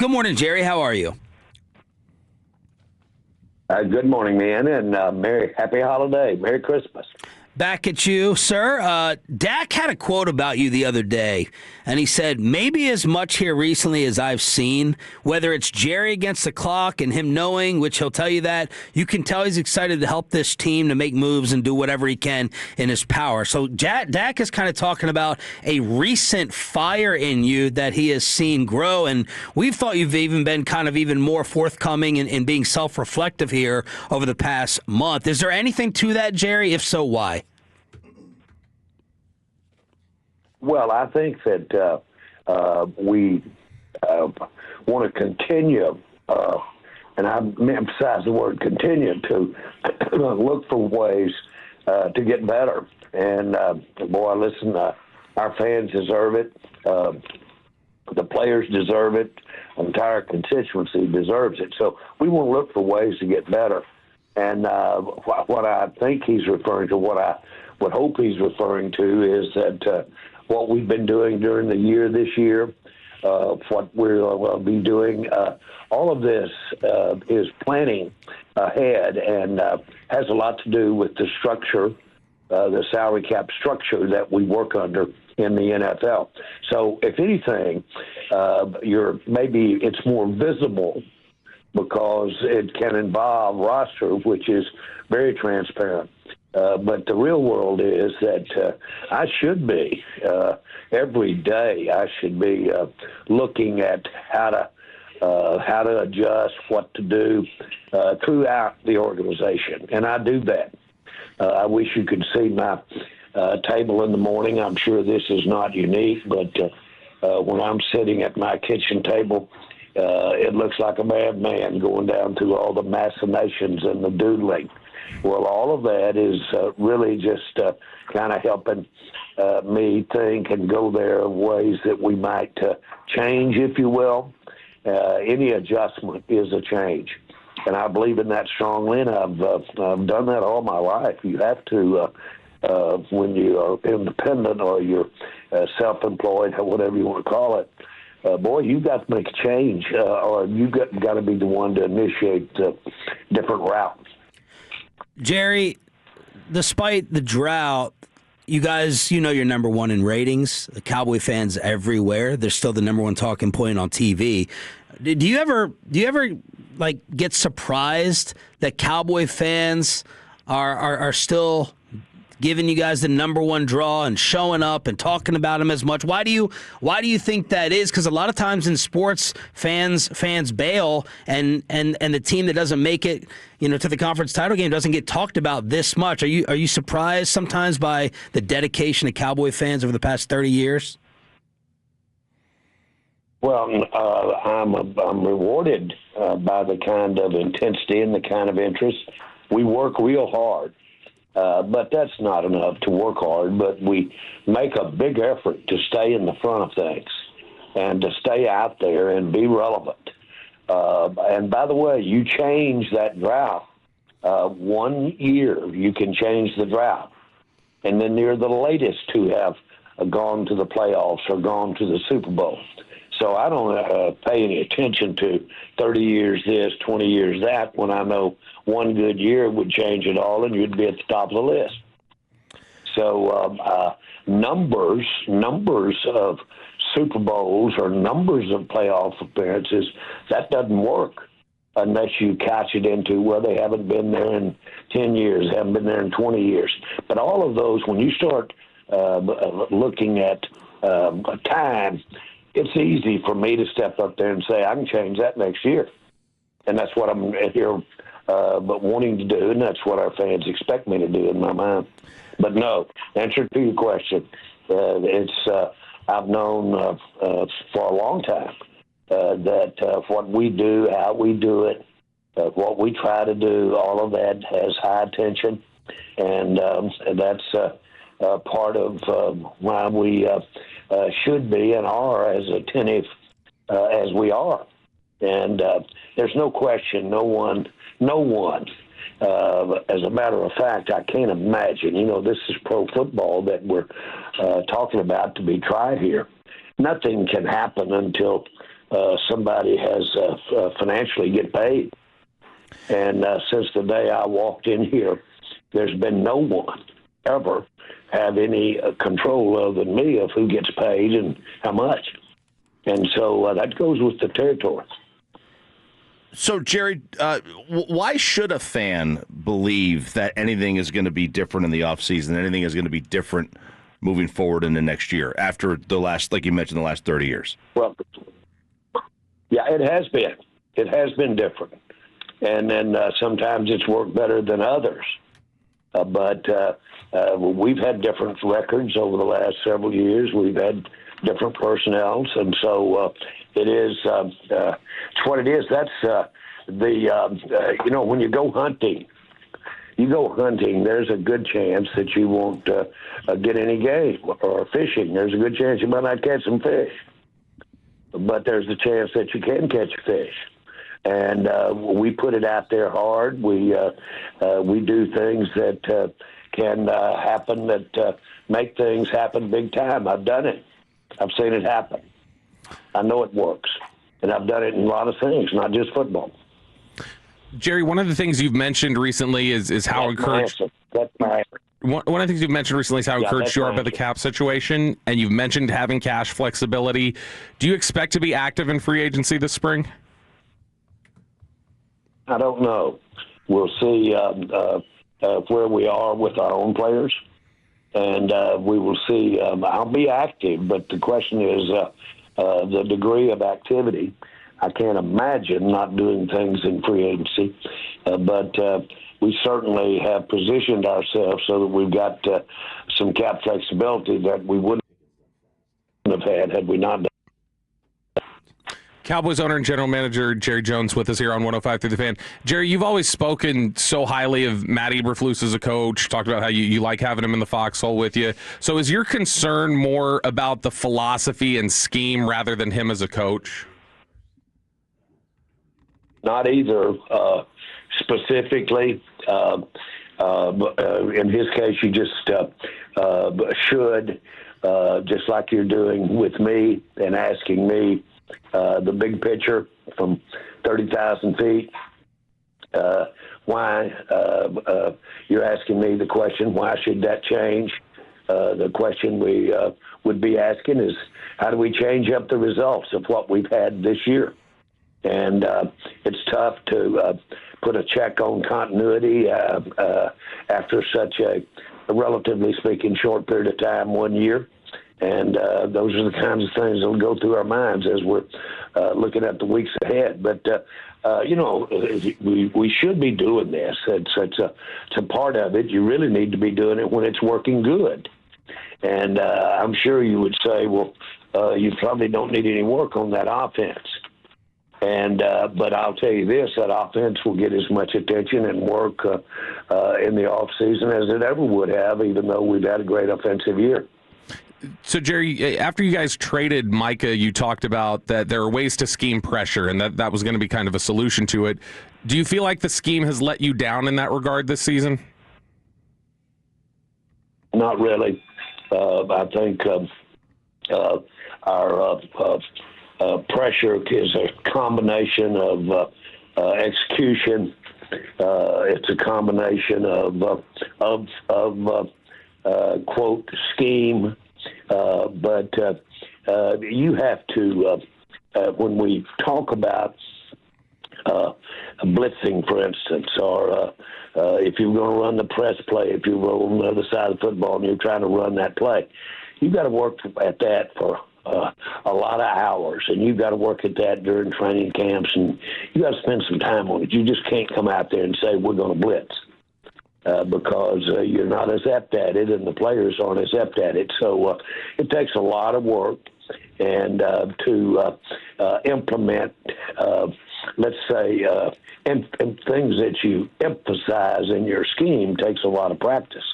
Good morning, Jerry. How are you? Good morning, man, and happy holiday. Merry Christmas. Back at you, sir. Dak had a quote about you the other day, and he said, maybe as much here recently as I've seen, whether it's Jerry against the clock and him knowing, which he'll tell you that, you can tell he's excited to help this team to make moves and do whatever he can in his power. So Dak is kind of talking about a recent fire in you that he has seen grow, and we've thought you've even been kind of even more forthcoming in being self-reflective here over the past month. Is there anything to that, Jerry? If so, why? Well, I think that we want to continue, and I emphasize the word continue, to look for ways to get better. And, boy, listen, our fans deserve it. The players deserve it. The entire constituency deserves it. So we want to look for ways to get better. And what I think he's referring to, what I would hope he's referring to, is that what we've been doing during the year this year, what we'll be doing, all of this is planning ahead and has a lot to do with the structure, the salary cap structure that we work under in the NFL. So if anything, maybe it's more visible because it can involve roster, which is very transparent. But the real world is that I should be, every day, I should be looking at how to adjust, what to do throughout the organization. And I do that. I wish you could see my table in the morning. I'm sure this is not unique, but when I'm sitting at my kitchen table, it looks like a madman going down through all the machinations and the doodling. Well, all of that is really just kind of helping me think and go there of ways that we might change, if you will. Any adjustment is a change. And I believe in that strongly, and I've done that all my life. You have to, when you are independent or you're self-employed, or whatever you want to call it, boy, you've got to make a change, or you've got to be the one to initiate different routes. Jerry, despite the drought, you guys, you're number one in ratings. The Cowboy fans everywhere. They're still the number one talking point on TV. Do you ever like get surprised that Cowboy fans are still giving you guys the number one draw and showing up and talking about them as much? Why do you think that is? Because a lot of times in sports, fans bail, and the team that doesn't make it, to the conference title game doesn't get talked about this much. Are you surprised sometimes by the dedication of Cowboy fans over the past 30 years? Well, I'm rewarded by the kind of intensity and the kind of interest. We work real hard. But that's not enough to work hard, but we make a big effort to stay in the front of things and to stay out there and be relevant. And by the way, you change that drought. 1 year, you can change the drought. And then you're the latest to have gone to the playoffs or gone to the Super Bowl. So I don't pay any attention to 30 years this, 20 years that, when I know one good year would change it all and you'd be at the top of the list. So numbers of Super Bowls or numbers of playoff appearances, that doesn't work unless you catch it into, well, they haven't been there in 10 years, haven't been there in 20 years. But all of those, when you start looking at time, it's easy for me to step up there and say, I can change that next year. And that's what I'm here but wanting to do, and that's what our fans expect me to do in my mind. But no, answer to your question, I've known for a long time that what we do, how we do it, what we try to do, all of that has high attention, and that's part of why we should be and are as attentive as we are. And there's no question, no one, as a matter of fact, I can't imagine, this is pro football that we're talking about to be tried here. Nothing can happen until somebody has financially get paid. And since the day I walked in here, there's been no one ever have any control other than me of who gets paid and how much. And so that goes with the territory. So, Jerry, why should a fan believe that anything is going to be different in the offseason, anything is going to be different moving forward in the next year after the last, like you mentioned, the last 30 years? Well, yeah, it has been. It has been different. And then sometimes it's worked better than others. But we've had different records over the last several years. We've had different personnels, and so it is. It's what it is. That's when you go hunting. There's a good chance that you won't get any game, or fishing. There's a good chance you might not catch some fish, but there's a chance that you can catch fish. And we put it out there hard. We do things that can happen, that make things happen big time. I've done it. I've seen it happen. I know it works. And I've done it in a lot of things, not just football. Jerry, one of the things you've mentioned recently is how encouraged. That's my answer. One of the things you've mentioned recently is how encouraged you are about the cap situation, and you've mentioned having cash flexibility. Do you expect to be active in free agency this spring? I don't know. We'll see where we are with our own players, and we will see. I'll be active, but the question is the degree of activity. I can't imagine not doing things in free agency, but we certainly have positioned ourselves so that we've got some cap flexibility that we wouldn't have had we not done. Cowboys owner and general manager Jerry Jones with us here on 105 Through the Fan. Jerry, you've always spoken so highly of Matt Eberflus as a coach, talked about how you like having him in the foxhole with you. So is your concern more about the philosophy and scheme rather than him as a coach? Not either. Specifically, in his case, you just should, just like you're doing with me and asking me, the big picture from 30,000 feet. Why? You're asking me the question, why should that change? The question we would be asking is, how do we change up the results of what we've had this year? And it's tough to put a check on continuity after such a relatively speaking short period of time, 1 year. And those are the kinds of things that will go through our minds as we're looking at the weeks ahead. But, we should be doing this. It's a part of it. You really need to be doing it when it's working good. And I'm sure you would say, well, you probably don't need any work on that offense. And but I'll tell you this, that offense will get as much attention and work in the offseason as it ever would have, even though we've had a great offensive year. So, Jerry, after you guys traded Micah, you talked about that there are ways to scheme pressure, and that was going to be kind of a solution to it. Do you feel like the scheme has let you down in that regard this season? Not really. I think our pressure is a combination of execution. It's a combination of quote, scheme. But you have to, when we talk about blitzing, for instance, or if you're going to run the press play, if you're on the other side of the football and you're trying to run that play, you've got to work at that for a lot of hours, and you've got to work at that during training camps, and you got to spend some time on it. You just can't come out there and say, we're going to blitz. Because you're not as apt at it, and the players aren't as apt at it. So it takes a lot of work, and to implement, let's say, and things that you emphasize in your scheme takes a lot of practice.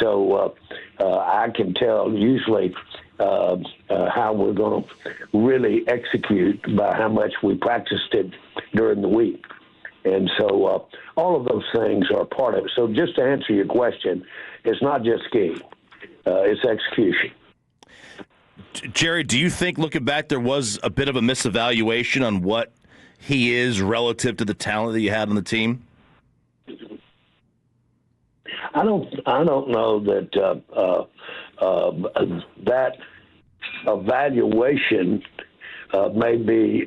So I can tell usually how we're going to really execute by how much we practiced it during the week. And so all of those things are part of it. So just to answer your question, it's not just scheme, it's execution. Jerry, do you think, looking back, there was a bit of a misevaluation on what he is relative to the talent that you had on the team? I don't know that that evaluation may be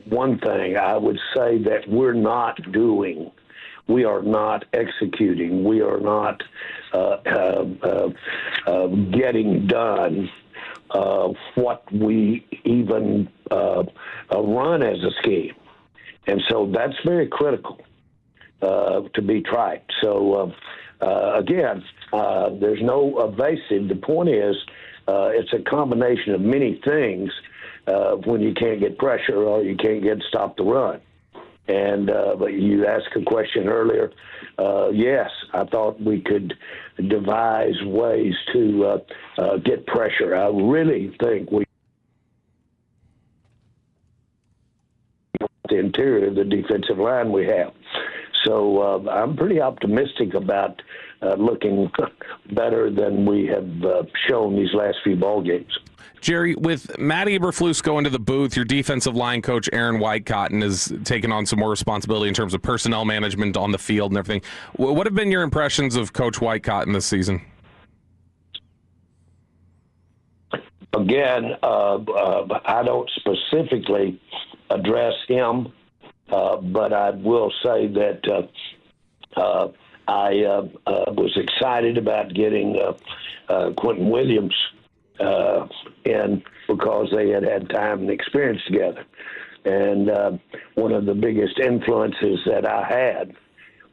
one thing. I would say that we are not executing, we are not getting done what we even run as a scheme. And so that's very critical to be tried. So, again, there's no evasive. The point is it's a combination of many things when you can't get pressure or you can't stop the run. And but you asked a question earlier. Yes, I thought we could devise ways to get pressure. I really think the interior of the defensive line we have. So I'm pretty optimistic about looking better than we have shown these last few ball games. Jerry, with Matt Eberflus going to the booth, your defensive line coach Aaron Whitecotton has taken on some more responsibility in terms of personnel management on the field and everything. What have been your impressions of Coach Whitecotton this season? Again, I don't specifically address him, but I will say that I was excited about getting Quentin Williams in because they had time and experience together. And one of the biggest influences that I had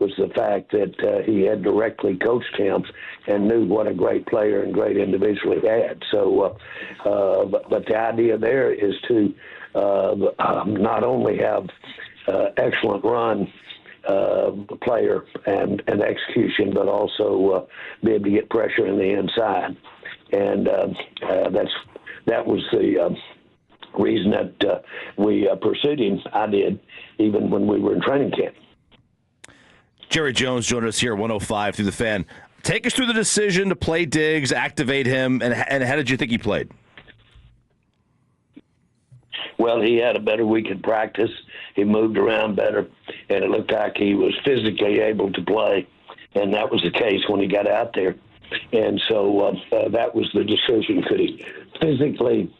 was the fact that he had directly coached him and knew what a great player and great individual he had. So, but the idea there is to not only have excellent run player and execution, but also be able to get pressure in the inside. And that was the reason that we pursued him. I did, even when we were in training camp. Jerry Jones joined us here at 105 through the Fan. Take us through the decision to play Diggs, activate him, and how did you think he played? Well, he had a better week in practice. He moved around better, and it looked like he was physically able to play, and that was the case when he got out there. And so that was the decision. Could he physically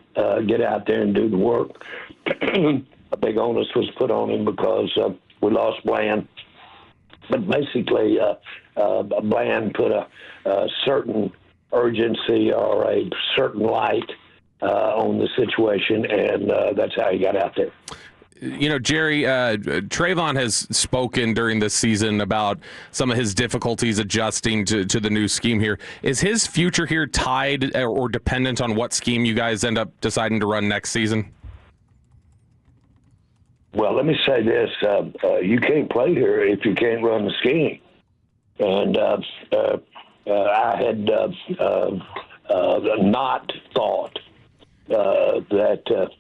get out there and do the work? A big onus was put on him because we lost Bland. But basically, Bland put a certain urgency or a certain light on the situation, and that's how he got out there. You know, Jerry, Trayvon has spoken during this season about some of his difficulties adjusting to the new scheme here. Is his future here tied or dependent on what scheme you guys end up deciding to run next season? Well, let me say this. You can't play here if you can't run the scheme. And I had not thought that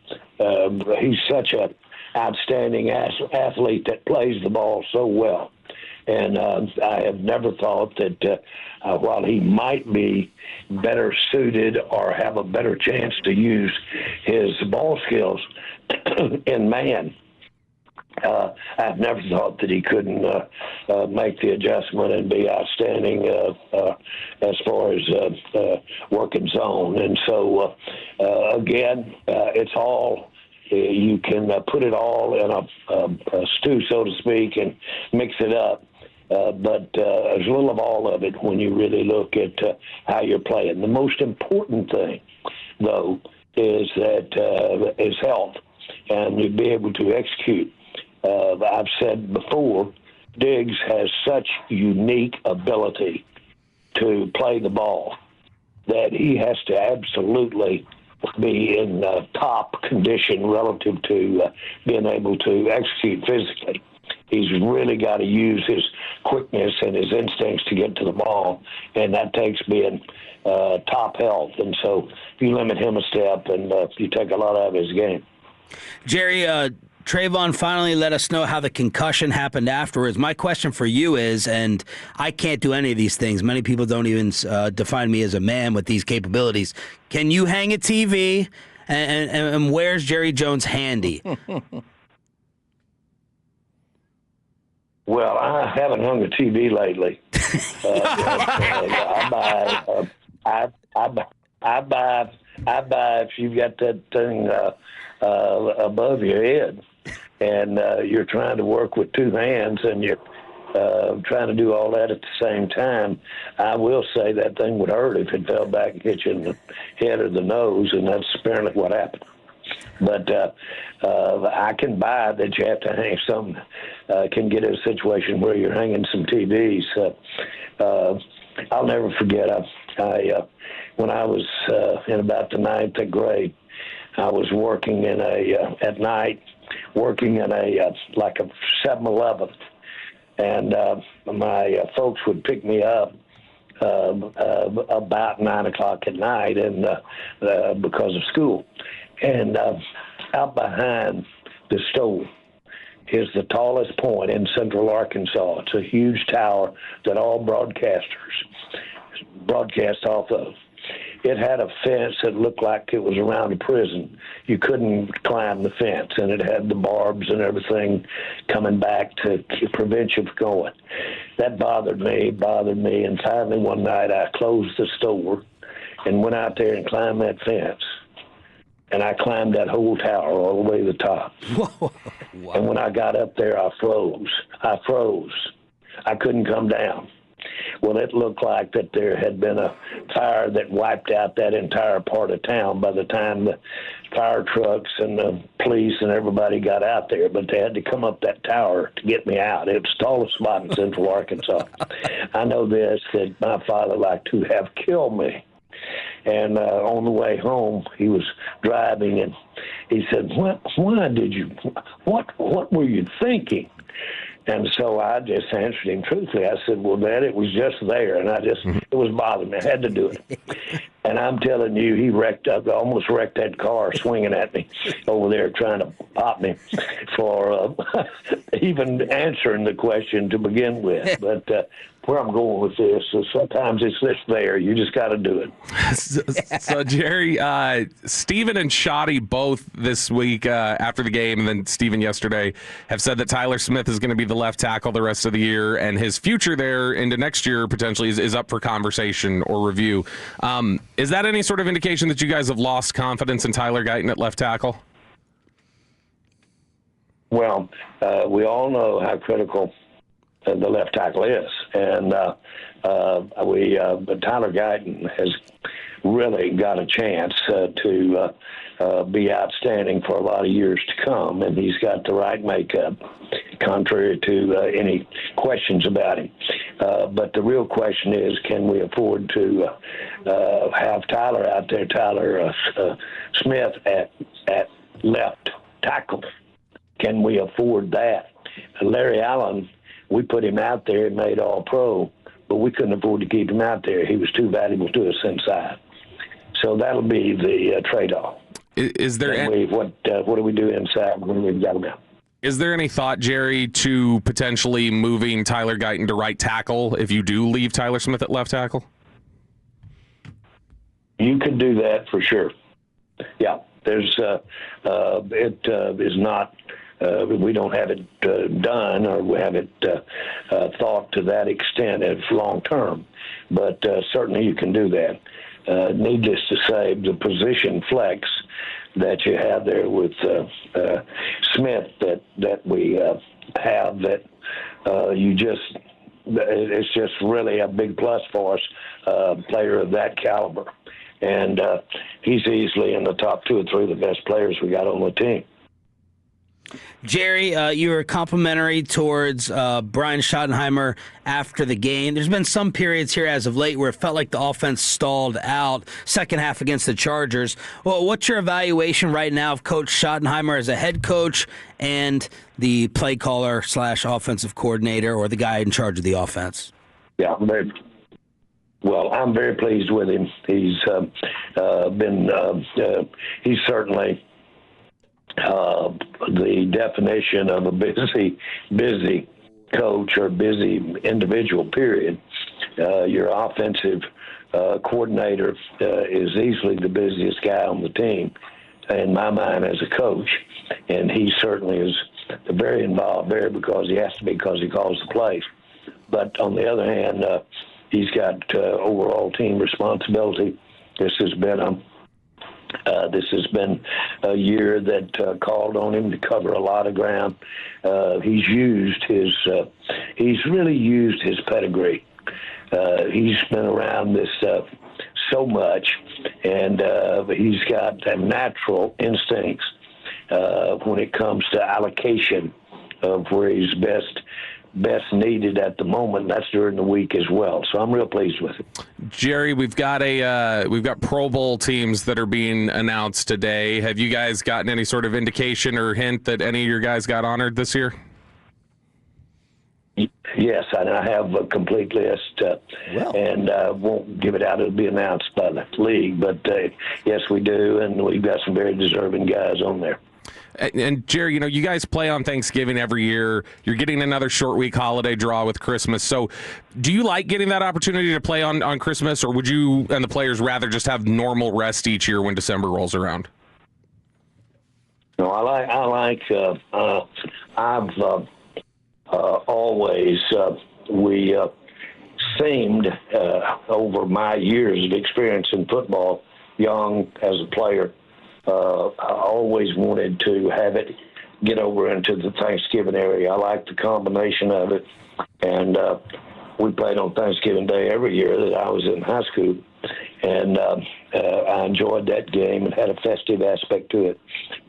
he's such an outstanding athlete that plays the ball so well. And I have never thought that while he might be better suited or have a better chance to use his ball skills in man, I've never thought that he couldn't make the adjustment and be outstanding as far as working zone. And so, again, it's all you can put it all in a stew, so to speak, and mix it up. But there's a little of all of it when you really look at how you're playing. The most important thing, though, is that is health and to be able to execute. I've said before, Diggs has such unique ability to play the ball that he has to absolutely be in top condition relative to being able to execute physically. He's really got to use his quickness and his instincts to get to the ball, and that takes being top health. And so you limit him a step, and you take a lot out of his game. Jerry, Trayvon finally let us know how the concussion happened afterwards. My question for you is, and I can't do any of these things. Many people don't even define me as a man with these capabilities. Can you hang a TV? And where's Jerry Jones handy? Well, I haven't hung a TV lately. I buy if you've got that thing above your head, and you're trying to work with two hands, and you're trying to do all that at the same time. I will say that thing would hurt if it fell back and hit you in the head or the nose, and that's apparently what happened. But I can buy that you have to hang something. Can get in a situation where you're hanging some TVs. I'll never forget. When I was in about the 9th grade, I was working at night, working in like a 7-Eleven, and my folks would pick me up about 9 o'clock at night, and because of school. And out behind the store is the tallest point in central Arkansas. It's a huge tower that all broadcasters broadcast off of. It had a fence that looked like it was around a prison. You couldn't climb the fence, and it had the barbs and everything coming back to prevent you from going. That bothered me, and finally one night I closed the store and went out there and climbed that fence. And I climbed that whole tower all the way to the top. Whoa. Wow. And when I got up there, I froze. I couldn't come down. Well, it looked like that there had been a fire that wiped out that entire part of town by the time the fire trucks and the police and everybody got out there. But they had to come up that tower to get me out. It was the tallest spot in central Arkansas. I know this, that my father liked to have killed me. And on the way home, he was driving, and he said, "Why did you? What were you thinking?" And so I just answered him truthfully. I said, "Well, Dad, it was just there, and it was bothering me. I had to do it." And I'm telling you, he almost wrecked that car, swinging at me over there, trying to pop me for even answering the question to begin with. But where I'm going with this is sometimes it's just there. You just got to do it. So Jerry, Steven and Shoddy both this week after the game, and then Steven yesterday, have said that Tyler Smith is going to be the left tackle the rest of the year, and his future there into next year potentially is up for conversation or review. Is that any sort of indication that you guys have lost confidence in Tyler Guyton at left tackle? Well, we all know how critical the left tackle is, and but Tyler Guyton has really got a chance to be outstanding for a lot of years to come, and he's got the right makeup, contrary to any questions about him. But the real question is, can we afford to have Tyler out there, Tyler Smith at left tackle? Can we afford that? Larry Allen, we put him out there and made All-Pro, but we couldn't afford to keep him out there. He was too valuable to us inside. So that'll be the trade-off. Is there what do we do inside when we've got him out? Is there any thought, Jerry, to potentially moving Tyler Guyton to right tackle if you do leave Tyler Smith at left tackle? You could do that for sure. Yeah, there's it is not. We don't have it done, or we have it thought to that extent as long term, but certainly you can do that. Needless to say, the position flex that you have there with Smith that we have, that it's just really a big plus for us, player of that caliber. And he's easily in the top 2 or 3 of the best players we got on the team. Jerry, you were complimentary towards Brian Schottenheimer after the game. There's been some periods here as of late where it felt like the offense stalled out, second half against the Chargers. Well, what's your evaluation right now of Coach Schottenheimer as a head coach and the play caller / offensive coordinator, or the guy in charge of the offense? Yeah, I'm very pleased with him. He's he's certainly the definition of a busy coach or busy individual, period. Your offensive coordinator is easily the busiest guy on the team, in my mind, as a coach. And he certainly is very involved there because he has to be, because he calls the plays. But on the other hand, he's got overall team responsibility. This has been a year that called on him to cover a lot of ground. He's really used his pedigree. He's been around this so much, and he's got natural instincts when it comes to allocation of where he's best needed at the moment. That's during the week as well. So I'm real pleased with it. Jerry, we've got Pro Bowl teams that are being announced today. Have you guys gotten any sort of indication or hint that any of your guys got honored this year? Yes, and I have a complete list, and won't give it out. It'll be announced by the league. But yes, we do, and we've got some very deserving guys on there. And Jerry, you guys play on Thanksgiving every year. You're getting another short week holiday draw with Christmas. So do you like getting that opportunity to play on Christmas, or would you and the players rather just have normal rest each year when December rolls around? No, always, we seemed, over my years of experience in football, young as a player, I always wanted to have it get over into the Thanksgiving area. I like the combination of it. And we played on Thanksgiving Day every year that I was in high school. And I enjoyed that game and had a festive aspect to it.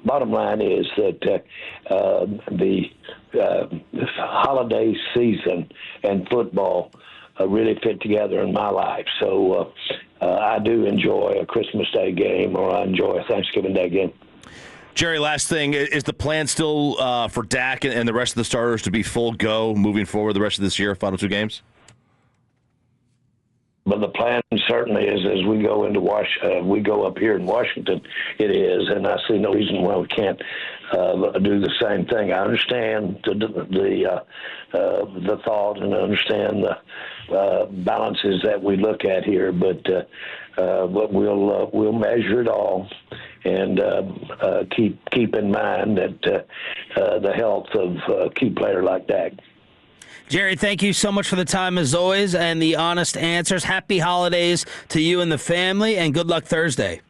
Bottom line is that the holiday season and football really fit together in my life. So I do enjoy a Christmas Day game, or I enjoy a Thanksgiving Day game. Jerry, last thing, is the plan still for Dak and the rest of the starters to be full go moving forward the rest of this year, final two games? But the plan certainly is, as we go into we go up here in Washington, it is, and I see no reason why we can't do the same thing. I understand the thought, and I understand the balances that we look at here, but we'll measure it all and keep in mind that the health of a key player like Dak. Jerry, thank you so much for the time as always and the honest answers. Happy holidays to you and the family, and good luck Thursday.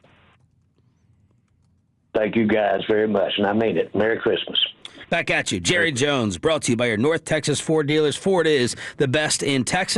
Thank you guys very much, and I mean it. Merry Christmas. Back at you. Jerry Jones, brought to you by your North Texas Ford dealers. Ford is the best in Texas.